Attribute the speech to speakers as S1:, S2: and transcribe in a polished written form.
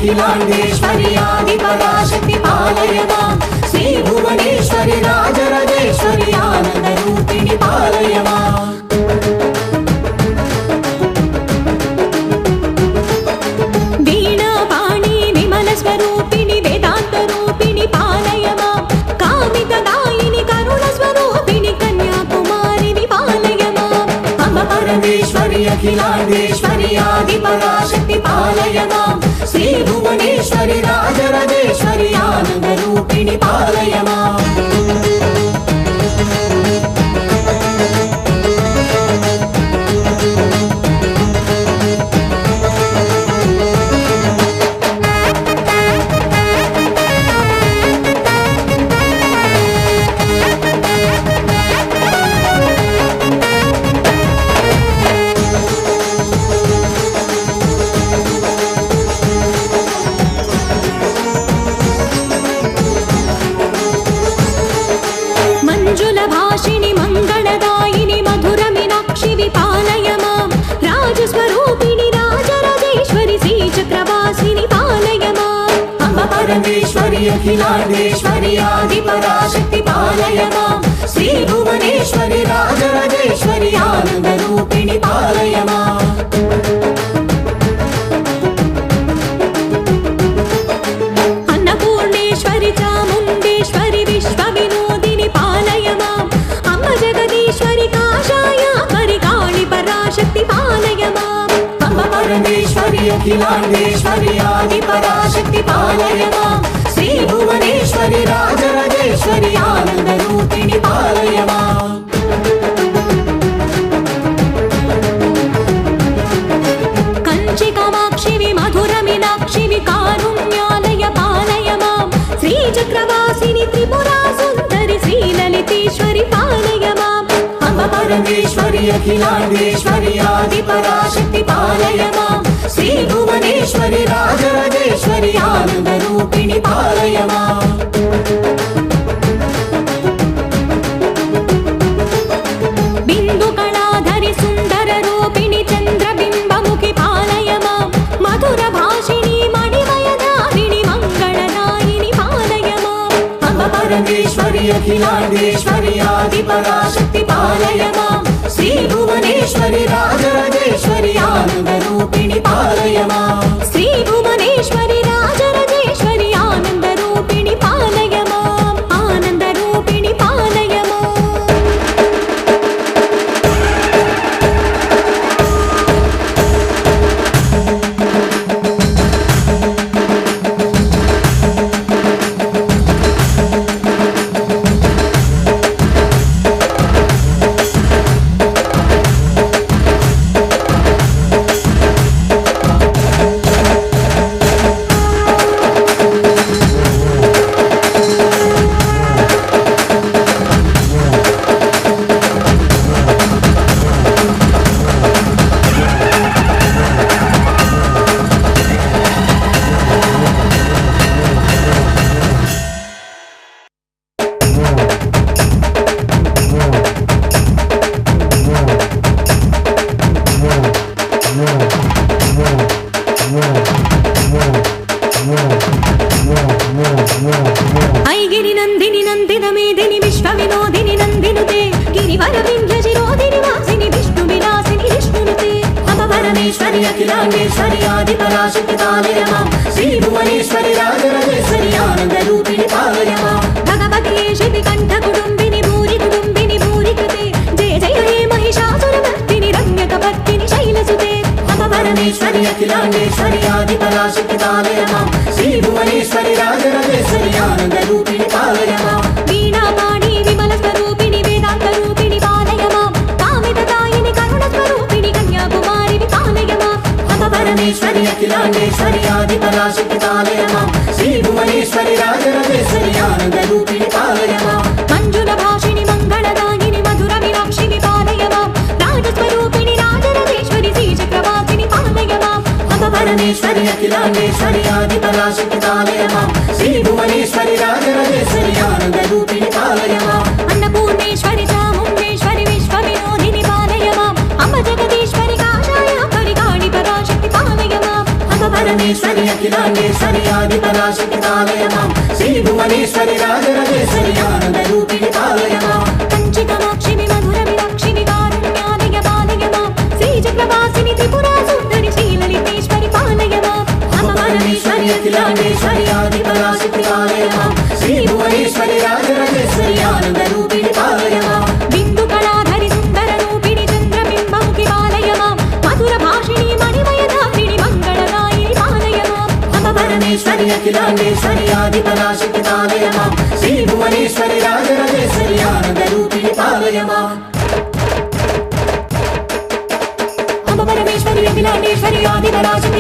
S1: अखिलाण्डेश्वरि आदिपराशक्ति पालय मां श्री भुवनेश्वरि राजराजेश्वरि आनन्दरूपिणि पालय मां वीणापाणि विमलस्वरूपिणि वेदान्तरूपिणि पालय मां कामितदायिनि करुणस्वरूपिणि कन्याकुमारिणि पालय मां अम्ब परमेश्वरि अखिलाण्डेश्वरि आदिपराशक्ति पालय मां श्री भुवनेश्वरि राजराजेश्वरि आनन्दरूपिणि पालय मां भाषिणि मंगलदायिनि मधुर मीनाक्षि विपालय मां राजस्वरूपिणि राजराजेश्वरि श्रीचक्रवासिनि पालय मां अम्ब परमेश्वरि अखिलाण्डेश्वरि आदिपराशक्ति पालय मां श्री भुवनेश्वरि राजराजेश्वरि आनन्दरूपिणि पालय मां अन्नपूर्णेश्वरि चामुण्डेश्वरि विश्वविनोदिनि पालय मां अम्ब जगदीश्वरि काषाय परिकाणि पराशक्ति पालय मां अम्ब परमेश्वरि अखिलाण्डेश्वरि आदिपराशक्ति पालय मां श्री भुवनेश्वरि राजराजेश्वरि आनन्दरूपिणि पालय मां कंचि कामाक्षि विमधुर मीनाक्षि विकारुण्यालय पालय मां श्रीचक्रवासिनि त्रिपुरा सुन्दरि श्रीललितेश्वरि पालय मां अम्ब परमेश्वरि अखिलाण्डेश्वरि आदिपराशक्ति पालय मां श्री भुवनेश्वरि राजराजेश्वरि आनन्दरूपिणि पालय मां बिन्दुकलाधरि सुन्दररूपिणि चन्द्रबिम्बमुखि पालय मां मधुरभाषिणि मणिमयधारिणि मङ्गलदायिनि पालय मां अम्ब परमेश्वरि अखिलाण्डेश्वरि आदिपराशक्ति पालय मां श्री भुवनेश्वरि राजराजेश्वरि आनन्दरूपिणि पालय मां श्री भुवनेश्वरि राजराजेश्वरि आनन्दरूपिणि पालय मां आनन्दरूपिणि पालय मां ऐगिरि नन्दिनि नन्दित मेदिनि विश्वविनोदिनि नन्दिनुते गिरिवर विन्ध्यशिरोधिनि वासिनि विष्णुविलासिनि विष्णुनुते अम्ब परमेश्वरि अखिलाण्डेश्वरि आदिपराशक्ति पालय मां श्री भुवनेश्वरि राजराजेश्वरि आनन्दरूपिणि पालय मां भगवति शितिकण्ठ कुटुम्बिनि भूरि कुटुम्बिनि भूरि कृते जय जय हे महिषासुरमर्दिनि रम्यकपर्दिनि शैलसुते अम्ब परमेश्वरि अखिलाण्डेश्वरि आदिपराशक्ति पालय मां श्री भुवनेश्वरि राजराजेश्वरि आनन्दरूपिणि पालय मां वीणापाणि विमलस्वरूपिणि वेदान्तरूपिणि पालय मां कामितदायिनि करुणस्वरूपिणि कन्याकुमारिणि पालय मां अम्ब परमेश्वरि अखिलाण्डेश्वरि आदिपराशक्ति पालय मां श्री भुवनेश्वरि राजराजेश्वरि आनन्दरूपिणि पालय मां मञ्जुलभाषिणि मङ्गलदायिनि मधुर मीनाक्षि विपालय मां राजस्वरूपिणि राजराजेश्वरि श्रीचक्रवासिनि पालय मां अम्ब परमेश्वरि अखिलाण्डेश्वरि आदिपराशक्ति पालय मां श्री भुवनेश्वरि राजराजेश्वरि आनन्दरूपिणि पालय मां अन्नपूर्णेश्वरि चामुण्डेश्वरि विश्वविनोदिनि पालय मां अम्ब जगदीश्वरि काषाय परिकाणि पराशक्ति पालय मां अम्ब
S2: परमेश्वरि अखिलाण्डेश्वरि आदिपराशक्ति पालय मां श्री भुवनेश्वरि राजराजेश्वरि आनन्दरूपिणि पालय मां
S1: कंचिकाक्षिणि मधुरमीनाक्षिणि कारुण्यालय पालय मां श्रीचक्रवासिनि त्रिपुरा सुन्दरि श्रीललितेश्वरि पालय मां
S2: अम्ब परमेश्वरि अखिलाण्डेश्वरि आदिपराशक्ति पालय मां श्री भुवनेश्वरि राजराजेश्वरि आनन्दरूपिणि पालय मां
S1: बिन्दुकलाधरि सुन्दररूपिणि चन्द्रबिम्बमुखि पालय मां मधुरभाषिणि मणिमयधारिणि मङ्गलदायिनि पालय मां
S2: अम्ब परमेश्वरि अखिलाण्डेश्वरि आदिपराशक्ति पालय मां श्री भुवनेश्वरि राजराजेश्वरि आनन्दरूपिणि पालय मां
S1: अम्ब परमेश्वरि अखिलाण्डेश्वरि आदिपराशक्ति